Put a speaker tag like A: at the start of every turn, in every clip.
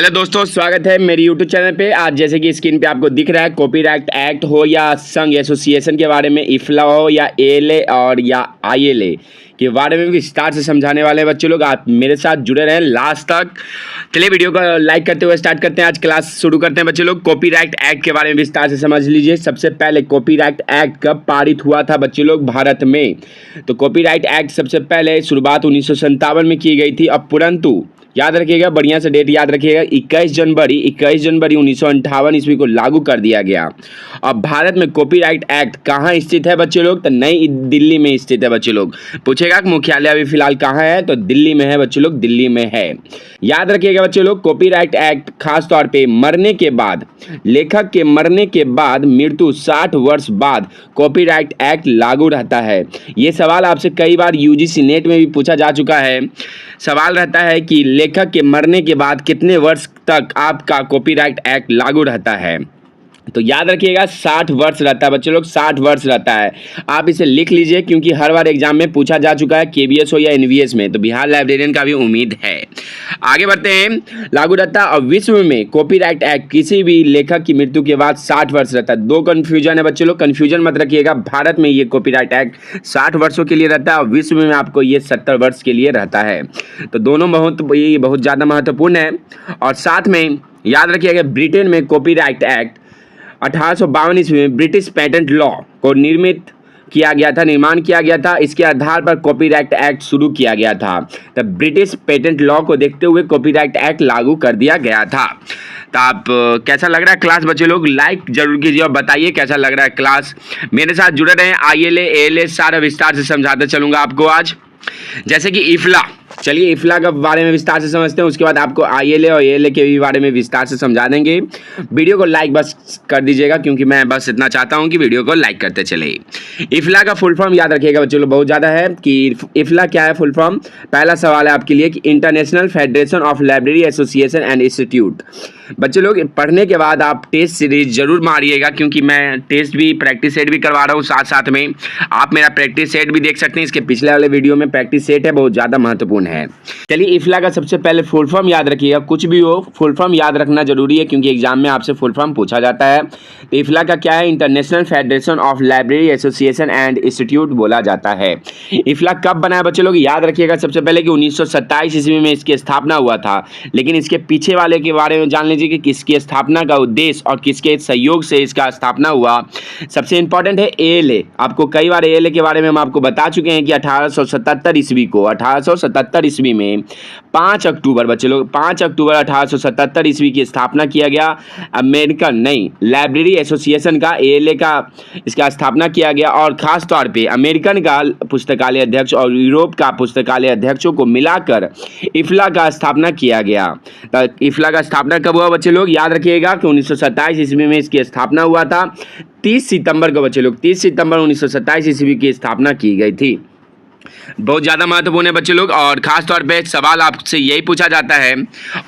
A: Hello दोस्तों, स्वागत है मेरी यूट्यूब चैनल पे। आज जैसे कि स्क्रीन पे आपको दिख रहा है, कॉपीराइट एक्ट हो या संघ एसोसिएशन के बारे में, इफ्ला हो या एएलए और या आईएलए के बारे में विस्तार से समझाने वाले बच्चे लोग। आप मेरे साथ जुड़े रहें लास्ट तक। चलिए वीडियो को लाइक करते हुए स्टार्ट करते हैं। आज क्लास शुरू करते हैं बच्चे लोग। कॉपीराइट एक्ट के बारे में विस्तार से समझ लीजिए। सबसे पहले कॉपीराइट एक्ट कब पारित हुआ था बच्चे लोग भारत में? तो कॉपीराइट एक्ट सबसे पहले शुरुआत 1957 में की गई थी। अब परंतु याद रखिएगा, बढ़िया से डेट याद रखिएगा, 21 जनवरी 1958 ईस्वी को लागू कर दिया गया। अब भारत में कॉपीराइट एक्ट कहाँ स्थित है बच्चे लोग? तो नई दिल्ली में स्थित है बच्चे लोग। पूछेगा कि मुख्यालय अभी फिलहाल कहाँ है? तो दिल्ली में है बच्चे लोग, दिल्ली में है। याद रखिएगा बच्चे लोग, कॉपीराइट एक्ट खास तौर पे मरने के बाद, लेखक के मरने के बाद मृत्यु 60 वर्ष बाद कॉपीराइट एक्ट लागू रहता है। ये सवाल आपसे कई बार यूजीसी नेट में भी पूछा जा चुका है। सवाल रहता है कि लेखक के मरने के बाद कितने वर्ष तक आपका कॉपीराइट एक्ट लागू रहता है? तो याद रखिएगा 60 वर्ष रहता है बच्चे लोग, 60 वर्ष रहता है। आप इसे लिख लीजिए क्योंकि हर बार एग्जाम में पूछा जा चुका है, केबीएस हो या एनवीएस में। तो बिहार लाइब्रेरियन का भी उम्मीद है। आगे बढ़ते हैं। लागू रहता है। और विश्व में कॉपीराइट एक्ट किसी भी लेखक की मृत्यु के बाद 60 वर्ष रहता है। दो कन्फ्यूजन है बच्चे लोग, कन्फ्यूजन मत रखिएगा। भारत में ये कॉपीराइट एक्ट 60 वर्षों के लिए रहता है और विश्व में आपको ये 70 वर्ष के लिए रहता है। तो दोनों बहुत ज़्यादा महत्वपूर्ण है। और साथ में याद रखिएगा, ब्रिटेन में कॉपीराइट एक्ट 1852 ईस्वी में ब्रिटिश पेटेंट लॉ को निर्मित किया गया था, निर्माण किया गया था। इसके आधार पर कॉपीराइट एक्ट शुरू किया गया था। तब ब्रिटिश पेटेंट लॉ को देखते हुए कॉपीराइट एक्ट लागू कर दिया गया था। तो आप कैसा लग रहा है क्लास बच्चे लोग? लाइक जरूर कीजिए और बताइए कैसा लग रहा है क्लास। मेरे साथ जुड़े रहें। आईएलए एएलए सारा विस्तार से समझाते चलूँगा आपको आज। जैसे कि इफ्ला, चलिए इफ्ला के बारे में विस्तार से समझते हैं। उसके बाद आपको आईएलए और एएलए के भी बारे में विस्तार से समझा देंगे। वीडियो को लाइक बस कर दीजिएगा क्योंकि मैं बस इतना चाहता हूं कि वीडियो को लाइक करते चले। इफ्ला का फुल फॉर्म याद रखिएगा बच्चों लोग, बहुत ज़्यादा है कि इफ्ला क्या है फुल फॉर्म। पहला सवाल है आपके लिए कि international federation of library association and institute. बच्चे लोग पढ़ने के बाद आप टेस्ट सीरीज जरूर मारिएगा क्योंकि मैं टेस्ट भी, प्रैक्टिस सेट भी करवा रहा हूँ साथ साथ में। आप मेरा प्रैक्टिस सेट भी देख सकते हैं। इसके पिछले वाले वीडियो में प्रैक्टिस सेट है, बहुत ज़्यादा महत्वपूर्ण है। चलिए इफ्ला का सबसे पहले फुल फॉर्म याद रखिएगा। कुछ भी हो फुल फॉर्म याद रखना जरूरी है क्योंकि एग्जाम में आपसे फुल फॉर्म पूछा जाता है। तो इफ्ला का क्या है? International federation of library association and institute बोला जाता है। इफ्ला कब बना है बच्चे लोग? याद रखिएगा सबसे पहले कि 1927 ईस्वी में इसकी स्थापना हुआ था। लेकिन इसके पीछे वाले के बारे में जान लीजिए कि किसकी स्थापना का उद्देश्य और किसके सहयोग से इसका स्थापना हुआ। सबसे इंपॉर्टेंट है एएलए। आपको कई बार एएलए के बारे में हम आपको बता चुके हैं कि 1877 ईस्वी में 5 अक्टूबर बच्चे लोग, 5 अक्टूबर 1877 ईस्वी की स्थापना किया गया। अमेरिकन नहीं, लाइब्रेरी एसोसिएशन का, एएलए का इसका स्थापना किया गया। और खास तौर पे अमेरिकन का पुस्तकालय अध्यक्ष और यूरोप का पुस्तकालय अध्यक्षों को मिलाकर इफ्ला का स्थापना किया गया। तो इफ्ला का स्थापना कब हुआ बच्चे लोग? याद रखिएगा कि 1927 ईस्वी में इसकी स्थापना हुआ था। 30 सितंबर को बच्चे लोग, 30 सितंबर 1927 ईस्वी की स्थापना की गई थी। बहुत ज़्यादा महत्वपूर्ण है बच्चे लोग। और ख़ास तौर पे सवाल आपसे यही पूछा जाता है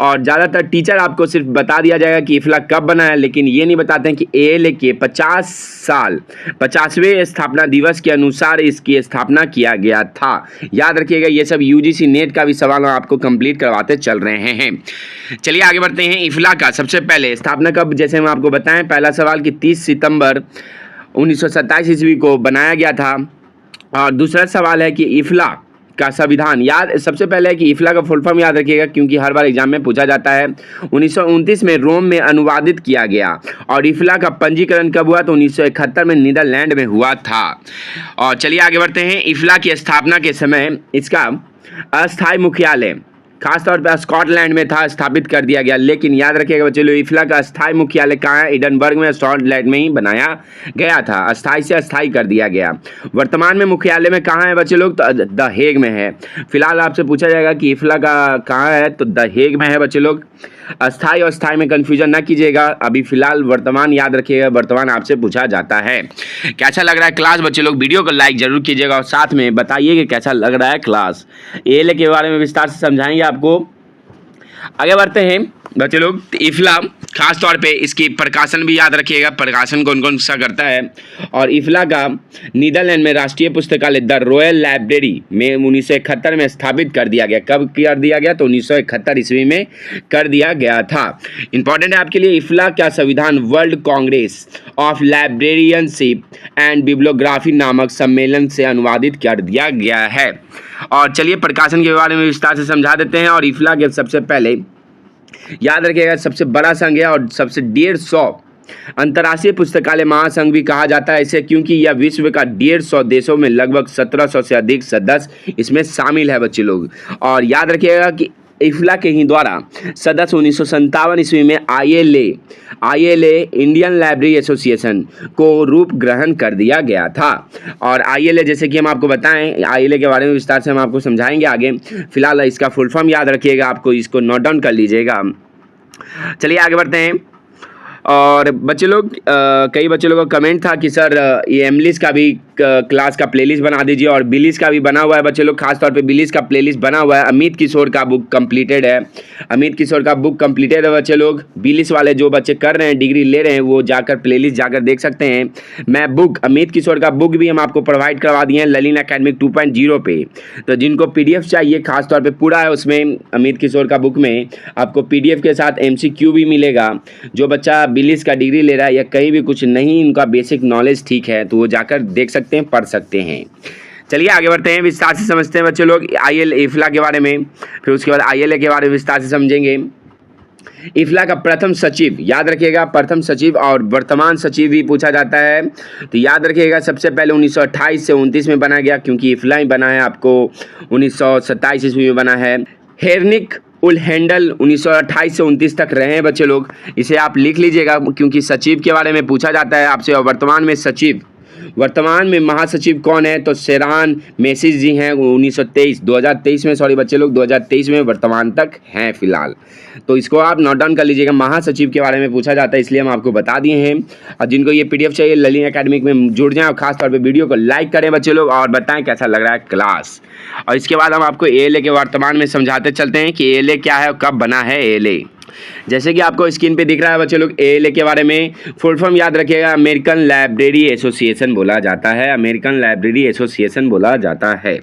A: और ज़्यादातर टीचर आपको सिर्फ बता दिया जाएगा कि इफ्ला कब बना है, लेकिन ये नहीं बताते हैं कि एएलए के 50वें स्थापना दिवस के अनुसार इसकी स्थापना किया गया था। याद रखिएगा, ये सब यूजीसी नेट का भी सवाल आपको कंप्लीट करवाते चल रहे हैं। चलिए आगे बढ़ते हैं। इफ्ला का सबसे पहले स्थापना कब, जैसे हम आपको बताएं, पहला सवाल कि 30 सितंबर 1927 ईस्वी को बनाया गया था। और दूसरा सवाल है कि इफ्ला का संविधान, याद सबसे पहले है कि इफ्ला का फुल फॉर्म याद रखिएगा क्योंकि हर बार एग्जाम में पूछा जाता है। 1929 में रोम में अनुवादित किया गया। और इफ्ला का पंजीकरण कब हुआ? तो 1971 में नीदरलैंड में हुआ था। और चलिए आगे बढ़ते हैं। इफ्ला की स्थापना के समय इसका अस्थायी मुख्यालय खासतौर पर स्कॉटलैंड में था, स्थापित कर दिया गया। लेकिन याद रखिएगा बच्चों लोग, इफ्ला का अस्थायी मुख्यालय कहाँ है? एडनबर्ग में, स्कॉटलैंड में ही बनाया गया था। अस्थायी से अस्थायी कर दिया गया। वर्तमान में मुख्यालय में कहाँ है बच्चे लोग? तो द हेग में है। फिलहाल आपसे पूछा जाएगा कि इफ्ला का कहाँ है, तो द हेग में है बच्चे लोग। अस्थायी और स्थायी में कन्फ्यूजन ना कीजिएगा। अभी फिलहाल वर्तमान याद रखिएगा, वर्तमान आपसे पूछा जाता है। कैसा लग रहा है क्लास बच्चे लोग? वीडियो को लाइक जरूर कीजिएगा और साथ में बताइए कि कैसा लग रहा है क्लास। एएलए के बारे में विस्तार से समझाएंगे आपको। आगे बढ़ते हैं बच्चे लोग। इफ्ला खास तौर पे इसकी प्रकाशन भी याद रखिएगा, प्रकाशन कौन कौन सा करता है। और इफ्ला का नीदरलैंड में राष्ट्रीय पुस्तकालय द रॉयल लाइब्रेरी में 1971 में स्थापित कर दिया गया। कब कर दिया गया? तो 1971 ईस्वी में कर दिया गया था। इंपॉर्टेंट है आपके लिए, इफ्ला का संविधान world Congress of librarianship and bibliography नामक सम्मेलन से अनुवादित कर दिया गया है। और चलिए प्रकाशन के बारे में विस्तार से समझा देते हैं। और इफ्ला के सबसे पहले याद रखिएगा सबसे बड़ा संघ है और सबसे 150 अंतर्राष्ट्रीय पुस्तकालय महासंघ भी कहा जाता है इसे, क्योंकि यह विश्व का 150 देशों में लगभग 1700 से अधिक सदस्य इसमें शामिल है बच्चे लोग। और याद रखिएगा कि इफ्ला के ही द्वारा सदस्य 1957 ईस्वी में आईएलए इंडियन लाइब्रेरी एसोसिएशन को रूप ग्रहण कर दिया गया था। और आईएलए जैसे कि हम आपको बताएं, आईएलए के बारे में विस्तार से हम आपको समझाएंगे आगे। फिलहाल इसका फुल फॉर्म याद रखिएगा, आपको इसको नोट डाउन कर लीजिएगा। चलिए आगे बढ़ते हैं। और बच्चे लोग कई बच्चे लोगों का कमेंट था कि सर ये एमलिस का भी क्लास का प्लेलिस्ट बना दीजिए, और बिलिस का भी बना हुआ है बच्चे लोग। खास तौर पे बिलिस का प्लेलिस्ट बना हुआ है। अमित किशोर का बुक कंप्लीटेड है, अमित किशोर का बुक कंप्लीटेड है बच्चे लोग। बिलिस वाले जो बच्चे कर रहे हैं, डिग्री ले रहे हैं, वो जाकर प्लेलिस्ट जाकर देख सकते हैं। मैं बुक अमित किशोर का बुक भी हम आपको प्रोवाइड करवा दिए हैं ललिन एकेडमिक 2.0 पे। तो जिनको PDF चाहिए, खास तौर पर पूरा है उसमें, अमित किशोर का बुक में आपको PDF के साथ MCQ भी मिलेगा। जो बच्चा बिलिस का डिग्री ले रहा है या कहीं भी कुछ नहीं, इनका बेसिक नॉलेज ठीक है, तो वो जाकर देख सकते हैं, पढ़ सकते हैं। चलिए आगे बढ़ते हैं, विस्तार से समझते हैं बच्चे लोग इफ्ला के बारे में। फिर उसके बाद ILA के बारे में विस्तार से समझेंगे। इफ्ला का प्रथम सचिव याद रखिएगा, प्रथम सचिव और वर्तमान सचिव भी पूछा जाता है। तो याद रखिएगा सबसे पहले 1928 से 29 में बना गया, क्योंकि इफ्ला ही बना है, आपको 1927 ईस्वी में बना है। हेरनिक उल हैंडल 1928 से 29 तक रहे हैं बच्चे लोग, इसे आप लिख लीजिएगा, क्योंकि सचिव के बारे में पूछा जाता है आपसे। और वर्तमान में सचिव, वर्तमान में महासचिव कौन है? तो शेरान मेसिस जी हैं, 2023 में, सॉरी बच्चे लोग, 2023 में वर्तमान तक हैं फिलहाल। तो इसको आप नोट डाउन कर लीजिएगा, महासचिव के बारे में पूछा जाता है, इसलिए हम आपको बता दिए हैं। और जिनको ये PDF चाहिए ललिन एकेडमिक में जुड़ जाएं, और खास तौर पे वीडियो को लाइक करें बच्चे लोग, और बताएं कैसा लग रहा है क्लास। और इसके बाद हम आपको ALA के वर्तमान में समझाते चलते हैं कि ALA क्या है और कब बना है ALA। जैसे कि आपको स्क्रीन पे दिख रहा है बच्चे लोग, ALA के बारे में फुल फॉर्म याद रखिएगा, अमेरिकन लाइब्रेरी एसोसिएशन बोला जाता है, अमेरिकन लाइब्रेरी एसोसिएशन बोला जाता है।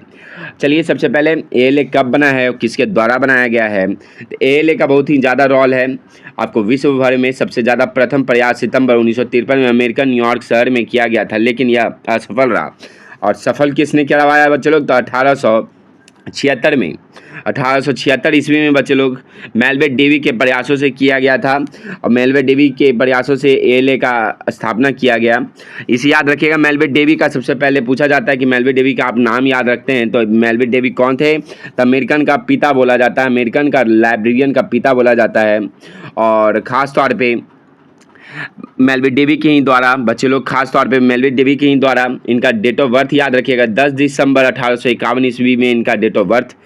A: चलिए सबसे पहले ALA कब बना है और किसके द्वारा बनाया गया है। तो ALA का बहुत ही ज़्यादा रोल है आपको विश्व भर में। सबसे ज़्यादा प्रथम प्रयास सितंबर 1953 में अमेरिकन न्यूयॉर्क शहर में किया गया था, लेकिन यह असफल रहा। और सफल किसने करवाया बच्चे लोग? तो 1876 ईस्वी में बच्चे लोग मेलविन डेवी के प्रयासों से किया गया था। और मेलविन डेवी के प्रयासों से ALA का स्थापना किया गया। इसे याद रखिएगा, मेलविन डेवी का सबसे पहले पूछा जाता है कि मेलविन डेवी का आप नाम याद रखते हैं, तो मेलविन डेवी कौन थे? तो अमेरिकन का पिता बोला जाता है, अमेरिकन का लाइब्रेरियन का पिता बोला जाता है। और ख़ास तौर पे मेलविन डेवी के ही द्वारा बच्चे लोग, खास तौर पे मेलविन डेवी के ही द्वारा इनका डेट ऑफ बर्थ याद रखिएगा, 10 दिसंबर 1851 ईस्वी में इनका डेट ऑफ बर्थ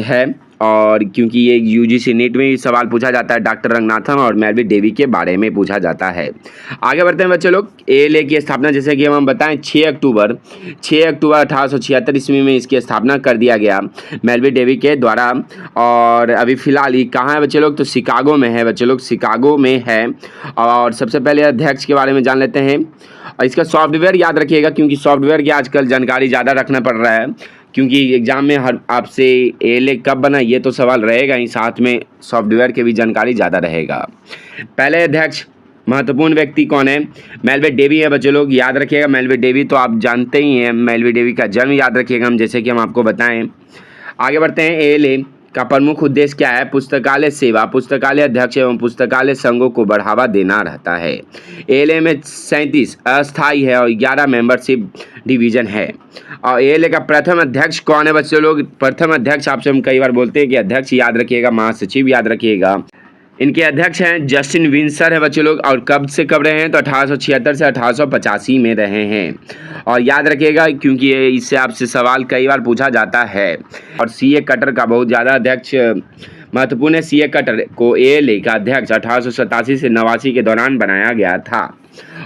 A: है। और क्योंकि ये UGC नीट में भी सवाल पूछा जाता है, डॉक्टर रंगनाथन और मेलविन डेवी के बारे में पूछा जाता है। आगे बढ़ते हैं बच्चे लोग। ALA की स्थापना जैसे कि हम बताएं 6 अक्टूबर 1876 ईस्वी में इसकी स्थापना कर दिया गया मेलविन डेवी के द्वारा। और अभी फिलहाल ये कहाँ है बच्चे लोग? तो शिकागो में है बच्चे लोग, शिकागो में है। और सबसे पहले अध्यक्ष के बारे में जान लेते हैं। और इसका सॉफ्टवेयर याद रखिएगा, क्योंकि सॉफ्टवेयर की आजकल जानकारी ज़्यादा रखना पड़ रहा है, क्योंकि एग्जाम में हर आपसे ALA कब बना ये तो सवाल रहेगा ही, साथ में सॉफ्टवेयर की भी जानकारी ज़्यादा रहेगा। पहले अध्यक्ष महत्वपूर्ण व्यक्ति कौन है? मेलविन डेवी है बच्चे लोग, याद रखिएगा। मेलविन डेवी तो आप जानते ही हैं, मेलविन डेवी का जन्म याद रखिएगा हम, जैसे कि हम आपको बताएं। आगे बढ़ते हैं। ALA का प्रमुख उद्देश्य क्या है? पुस्तकालय सेवा, पुस्तकालय अध्यक्ष एवं पुस्तकालय संघों को बढ़ावा देना रहता है। ALA में 37 अस्थायी है और 11 मेंबरशिप डिवीज़न है। और ALA का प्रथम अध्यक्ष कौन है बच्चे लोग? प्रथम अध्यक्ष आपसे हम कई बार बोलते हैं कि अध्यक्ष याद रखिएगा, महासचिव याद रखिएगा। इनके अध्यक्ष हैं जस्टिन विंसर है बच्चे लोग। और कब से कब रहे हैं? तो 1876 से 1885 में रहे हैं। और याद रखिएगा, क्योंकि इससे आपसे सवाल कई बार पूछा जाता है। और CA कटर का बहुत ज़्यादा अध्यक्ष महत्वपूर्ण है। CA कटर को ALA का अध्यक्ष 1887 से 89 के दौरान बनाया गया था।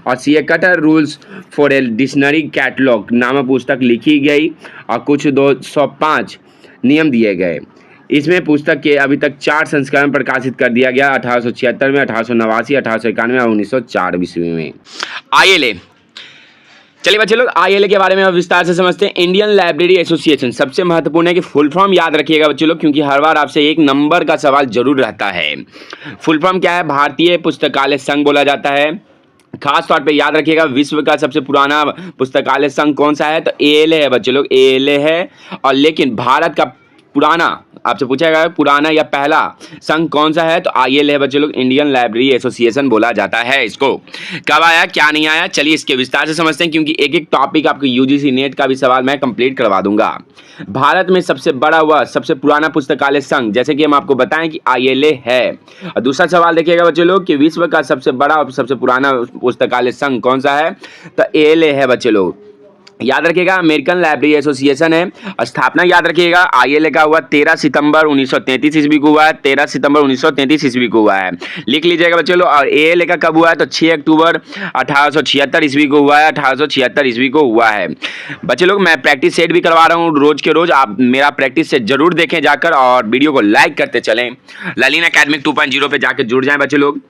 A: और CA cutter rules for a dictionary catalogue नामक पुस्तक लिखी गई और कुछ 205 नियम दिए गए। इसमें पुस्तक के अभी तक 4 संस्करण प्रकाशित कर दिया गया, 1876 में, 1889, 1891 और 1904 ईस्वी में। ILA, चलिए बच्चे लोग ILA के बारे में अब विस्तार से समझते हैं। इंडियन लाइब्रेरी एसोसिएशन, सबसे महत्वपूर्ण है कि फुल फॉर्म याद रखिएगा बच्चे लोग, क्योंकि हर बार आपसे 1 नंबर का सवाल जरूर रहता है। फुल फॉर्म क्या है? भारतीय पुस्तकालय संघ बोला जाता है। खास तौर पे याद रखिएगा विश्व का सबसे पुराना पुस्तकालय संघ कौन सा है? तो ALA है बच्चे लोग, ALA है। और लेकिन भारत का पुराना, आपसे पूछा गया पुराना या पहला संघ कौन सा है? तो ILA है बच्चे लोग, इंडियन लाइब्रेरी एसोसिएशन बोला जाता है इसको। कब आया, क्या नहीं आया, चलिए इसके विस्तार से समझते हैं, क्योंकि एक एक टॉपिक आपको UGC नेट का भी सवाल मैं कंप्लीट करवा दूंगा। भारत में सबसे बड़ा हुआ सबसे पुराना पुस्तकालय संघ, जैसे कि हम आपको बताएं कि ILA है। और दूसरा सवाल देखिएगा बच्चे लोग कि विश्व का सबसे बड़ा और सबसे पुराना पुस्तकालय संघ कौन सा है? तो ALA है बच्चे लोग। याद रखिएगा अमेरिकन लाइब्रेरी एसोसिएशन है। स्थापना याद रखिएगा ILA का हुआ 13 सितंबर 1933 ईस्वी को हुआ है, 13 सितंबर 1933 ईस्वी को हुआ है, लिख लीजिएगा बच्चे लोग। और ALA का कब हुआ है? तो 6 अक्टूबर 1876 ईस्वी को हुआ है, 1876 ईस्वी को हुआ है बच्चे लोग। मैं प्रैक्टिस सेट भी करवा रहा हूँ रोज के रोज, आप मेरा प्रैक्टिस सेट जरूर देखें जाकर, और वीडियो को लाइक करते चलें। ललिन एकेडमिक 2.0 पे जाकर जुड़ जाएं बच्चे लोग।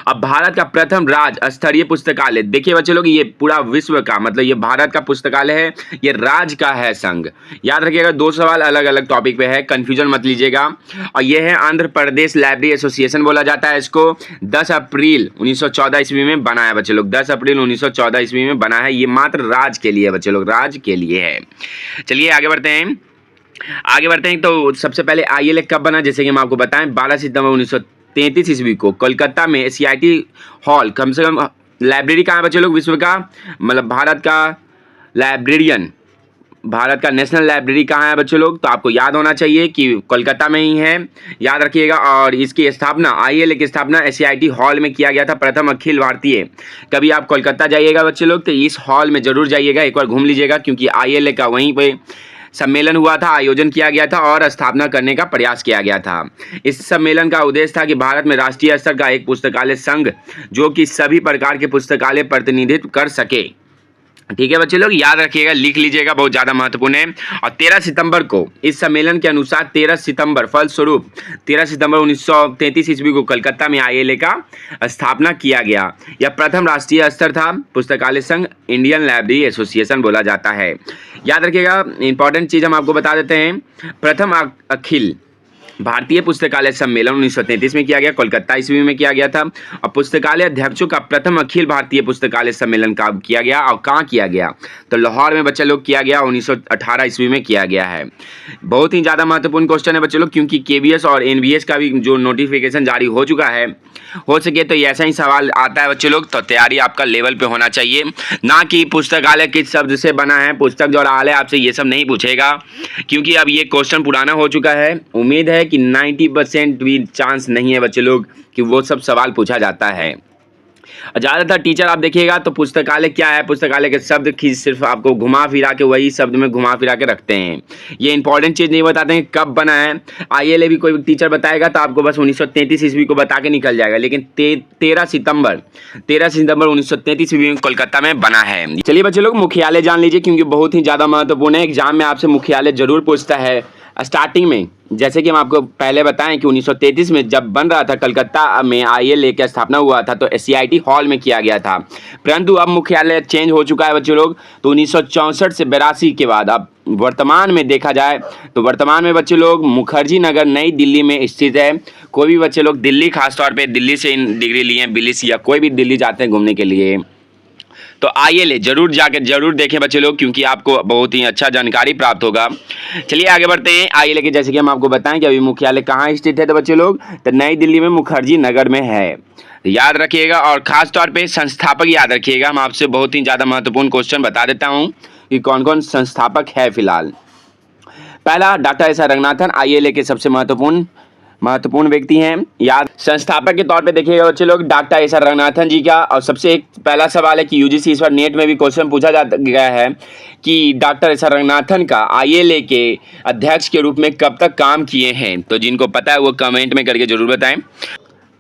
A: अब भारत का प्रथम राज्य स्तरीय पुस्तकालय, देखिए बच्चे लोग ये पूरा विश्व का, मतलब ये भारत का पुस्तकालय है, ये राज्य का है संघ। याद रखिएगा 2 सवाल अलग अलग टॉपिक पे है, कंफ्यूजन मत लीजिएगा। और ये है आंध्र प्रदेश लाइब्रेरी एसोसिएशन बोला जाता है इसको। 10 अप्रैल 1914 ईस्वी में बना है बच्चे लोग, 10 अप्रैल 1914 ईस्वी में बना है। ये मात्र राज्य के लिए है बच्चे लोग, राज्य के लिए है। चलिए आगे बढ़ते हैं। तो सबसे पहले ILA कब बना, जैसे कि हम आपको बताएं 12 सितंबर 1933 ईस्वी को कोलकाता में CIT हॉल। कम से कम लाइब्रेरी कहाँ है बच्चे लोग? विश्व का, मतलब भारत का लाइब्रेरियन, भारत का नेशनल लाइब्रेरी कहाँ है बच्चे लोग? तो आपको याद होना चाहिए कि कोलकाता में ही है, याद रखिएगा। और इसकी स्थापना, ILA की स्थापना CIT हॉल में किया गया था, प्रथम अखिल भारतीय। कभी आप कोलकाता जाइएगा बच्चे लोग तो इस हॉल में जरूर जाइएगा, एक बार घूम लीजिएगा, क्योंकि ILA का वहीं पे सम्मेलन हुआ था, आयोजन किया गया था और स्थापना करने का प्रयास किया गया था। इस सम्मेलन का उद्देश्य था कि भारत में राष्ट्रीय स्तर का एक पुस्तकालय संघ जो कि सभी प्रकार के पुस्तकालय प्रतिनिधित्व कर सके। ठीक है बच्चे लोग, याद रखिएगा, लिख लीजिएगा, बहुत ज़्यादा महत्वपूर्ण है। और 13 सितंबर को इस सम्मेलन के अनुसार 13 सितंबर फलस्वरूप 13 सितंबर 1933 ईस्वी को कलकत्ता में ILA का स्थापना किया गया। यह प्रथम राष्ट्रीय स्तर था पुस्तकालय संघ, इंडियन लाइब्रेरी एसोसिएशन बोला जाता है। याद रखिएगा, इंपॉर्टेंट चीज़ हम आपको बता देते हैं। प्रथम अखिल भारतीय पुस्तकालय सम्मेलन 1933 में किया गया, कोलकाता ईस्वी में किया गया था। और पुस्तकालय अध्यक्षों का प्रथम अखिल भारतीय पुस्तकालय सम्मेलन का किया गया, और कहाँ किया गया? तो लाहौर में बच्चे लोग किया गया, 1918 ईस्वी में किया गया है। बहुत ही ज़्यादा महत्वपूर्ण क्वेश्चन है बच्चे लोग, क्योंकि KVS और NVS का भी जो नोटिफिकेशन जारी हो चुका है, हो सके तो ऐसा ही सवाल आता है बच्चे लोग, तो तैयारी आपका लेवल पे होना चाहिए, ना कि पुस्तकालय किस शब्द से बना है, पुस्तक जो आलय, आपसे ये सब नहीं पूछेगा, क्योंकि अब ये क्वेश्चन पुराना हो चुका है। उम्मीद है कि 90% भी चांस नहीं है बच्चे लोग कि वो सब सवाल पूछा जाता है। ज़्यादातर टीचर आप देखिएगा तो पुस्तकालय क्या है, पुस्तकालय के शब्द की सिर्फ आपको घुमा फिरा के, वही शब्द में घुमा फिरा के रखते हैं। ये इंपॉर्टेंट चीज़ नहीं बताते हैं कब बना है। ILA भी कोई टीचर बताएगा तो आपको बस 1933 ईस्वी को बता के निकल जाएगा, लेकिन 13 सितंबर 1933 ईस्वी में कोलकाता में बना है। चलिए बच्चे लोग मुख्यालय जान लीजिए, क्योंकि बहुत ही ज़्यादा महत्वपूर्ण है, एग्जाम में आपसे मुख्यालय जरूर पूछता है स्टार्टिंग में। जैसे कि हम आपको पहले बताएं कि 1933 में जब बन रहा था कलकत्ता में ILA की स्थापना हुआ था तो CIT हॉल में किया गया था, परंतु अब मुख्यालय चेंज हो चुका है बच्चे लोग। तो 1964 से 82 के बाद अब वर्तमान में देखा जाए तो वर्तमान में बच्चे लोग मुखर्जी नगर नई दिल्ली में स्थित है। कोई भी बच्चे लोग दिल्ली, खासतौर पर दिल्ली से डिग्री लिए हैं, BLIS या कोई भी दिल्ली जाते हैं घूमने के लिए, तो ILA जरूर देखें बच्चे लोग, क्योंकि आपको बहुत ही अच्छा जानकारी प्राप्त होगा। चलिए आगे बढ़ते हैं। ILA के जैसे कि हम आपको बताएं कि अभी मुख्यालय कहाँ स्थित है, तो बच्चे लोग तो नई दिल्ली में मुखर्जी नगर में है, याद रखिएगा। और खास तौर पे संस्थापक याद रखिएगा, हम आपसे बहुत ही ज़्यादा महत्वपूर्ण क्वेश्चन बता देता हूँ कि कौन कौन संस्थापक है फिलहाल। पहला डॉक्टर SR रंगनाथन, ILA के सबसे महत्वपूर्ण व्यक्ति हैं। याद संस्थापक के तौर पे देखिएगा बच्चे लोग डॉक्टर SR रंगनाथन जी का। और सबसे एक पहला सवाल है कि UGC इस बार नेट में भी क्वेश्चन पूछा जा गया है कि डॉक्टर SR रंगनाथन का ILA के अध्यक्ष के रूप में कब तक काम किए हैं, तो जिनको पता है वो कमेंट में करके जरूर बताएं।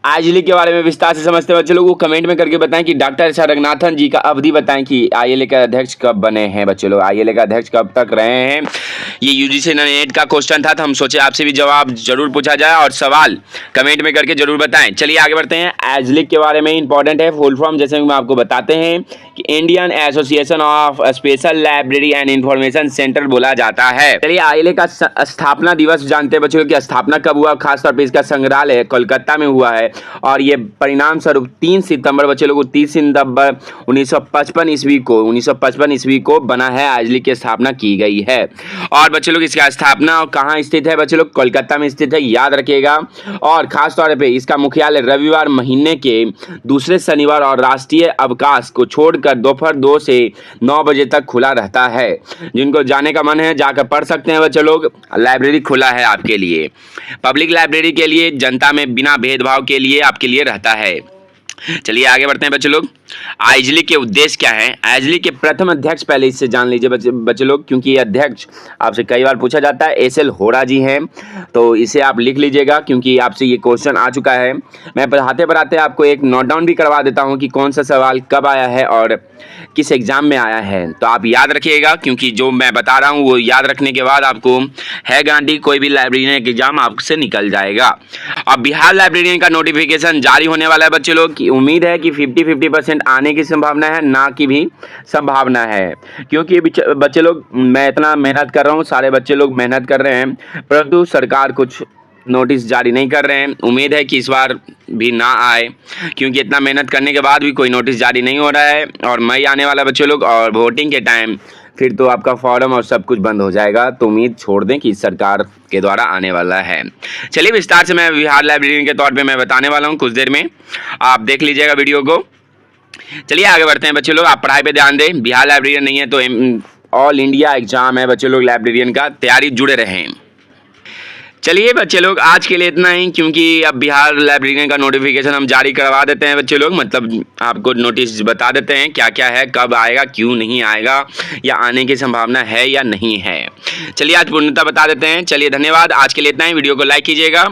A: आईएलए के बारे में विस्तार से समझते हैं बच्चे लोग, वो कमेंट में करके बताएं कि डॉक्टर एस आर रंगनाथन जी का अवधि बताएं कि आईएलए का अध्यक्ष कब बने हैं बच्चे लोग, आईएलए का अध्यक्ष कब तक रहे हैं। ये यूजीसी नेट का क्वेश्चन था, तो हम सोचे आपसे भी जवाब जरूर पूछा जाए और सवाल कमेंट में करके जरूर बताएं। चलिए आगे बढ़ते हैं। आईएलए के बारे में इंपॉर्टेंट है, फुल फॉर्म जैसे हम आपको बताते हैं कि Indian association of special library and information centre बोला जाता है। चलिए आईएलए का स्थापना दिवस जानते हैं बच्चों कि स्थापना कब हुआ, खासतौर पर इसका संग्रहालय कोलकाता में हुआ है और ये परिणाम स्वरूप 3 सितंबर बच्चे लोगों 30 सितंबर 1955 ईस्वी को बना है। आईएलए की स्थापना की गई है और बच्चे लोग इसका स्थापना कहाँ स्थित है बच्चे लोग, कोलकाता में स्थित है, याद रखिएगा। और खास तौर पे इसका मुख्यालय रविवार महीने के दूसरे शनिवार और राष्ट्रीय अवकाश को छोड़कर दोपहर 2 से 9 बजे तक खुला रहता है। जिनको जाने का मन है जाकर पढ़ सकते हैं बच्चे लोग, लाइब्रेरी खुला है आपके लिए। पब्लिक लाइब्रेरी के लिए जनता में बिना भेदभाव के लिए आपके लिए रहता है। चलिए आगे बढ़ते हैं बच्चे लोग। आईएलए के उद्देश्य क्या है, आईएलए के प्रथम अध्यक्ष पहले इससे जान लीजिए बच्चे लोग, क्योंकि ये अध्यक्ष आपसे कई बार पूछा जाता है। एस एल होरा जी हैं, तो इसे आप लिख लीजिएगा क्योंकि आपसे ये क्वेश्चन आ चुका है। मैं पढ़ाते पढ़ाते आपको एक नोट डाउन भी करवा देता हूँ कि कौन सा सवाल कब आया है और किस एग्जाम में आया है, तो आप याद रखिएगा क्योंकि जो मैं बता रहा हूँ वो याद रखने के बाद आपको है गारंटी कोई भी लाइब्रेरियन एग्जाम आपसे निकल जाएगा। अब बिहार लाइब्रेरियन का नोटिफिकेशन जारी होने वाला है बच्चे लोग, की उम्मीद है कि 50% आने की संभावना है, ना की भी संभावना है, क्योंकि बच्चे लोग मैं इतना मेहनत कर रहा हूँ, सारे बच्चे लोग मेहनत कर रहे हैं, परंतु सरकार कुछ नोटिस जारी नहीं कर रहे हैं। उम्मीद है कि इस बार भी ना आए, क्योंकि इतना मेहनत करने के बाद भी कोई नोटिस जारी नहीं हो रहा है और मई आने वाला बच्चे लोग, और वोटिंग के टाइम फिर तो आपका फॉर्म और सब कुछ बंद हो जाएगा। तो उम्मीद छोड़ दें कि सरकार के द्वारा आने वाला है। चलिए विस्तार से मैं बिहार लाइब्रेरियन के तौर पे मैं बताने वाला हूँ कुछ देर में, आप देख लीजिएगा वीडियो को। चलिए आगे बढ़ते हैं बच्चे लोग, आप पढ़ाई पे ध्यान दें। बिहार लाइब्रेरियन नहीं है तो ऑल इंडिया एग्जाम है बच्चे लोग, लाइब्रेरियन का तैयारी जुड़े रहें। चलिए बच्चे लोग आज के लिए इतना ही, क्योंकि अब बिहार लाइब्रेरियन का नोटिफिकेशन हम जारी करवा देते हैं बच्चे लोग, मतलब आपको नोटिस बता देते हैं क्या क्या है, कब आएगा, क्यों नहीं आएगा, या आने की संभावना है या नहीं है। चलिए आज पूर्णतः बता देते हैं। चलिए धन्यवाद, आज के लिए इतना ही। वीडियो को लाइक कीजिएगा।